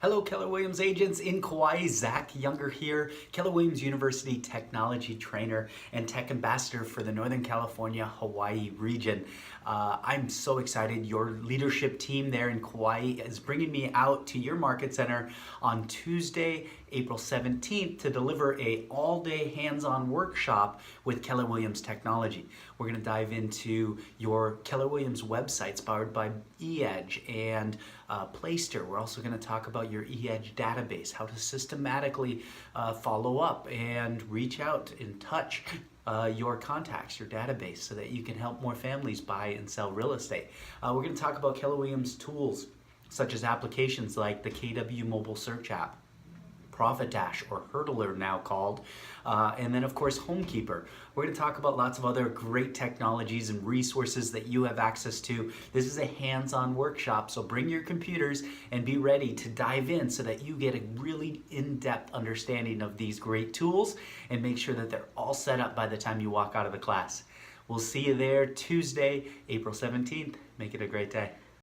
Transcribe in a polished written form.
Hello, Keller Williams agents in Kauai. Zach Younger here, Keller Williams University technology trainer and tech ambassador for the Northern California, Hawaii region. I'm so excited. Your leadership team there in Kauai is bringing me out to your market center on Tuesday, April 17th to deliver a all-day hands-on workshop with Keller Williams technology. We're going to dive into your Keller Williams websites powered by eEdge and Playster. We're also going to talk about your eEdge database, how to systematically follow up and reach out and touch your contacts, your database, so that you can help more families buy and sell real estate. We're going to talk about Keller Williams tools, such as applications like the KW Mobile Search app, Profit Dash, or Hurdler now called, and then of course Homekeeper. We're going to talk about lots of other great technologies and resources that you have access to. This is a hands-on workshop, so bring your computers and be ready to dive in so that you get a really in-depth understanding of these great tools and make sure that they're all set up by the time you walk out of the class. We'll see you there Tuesday, April 17th. Make it a great day.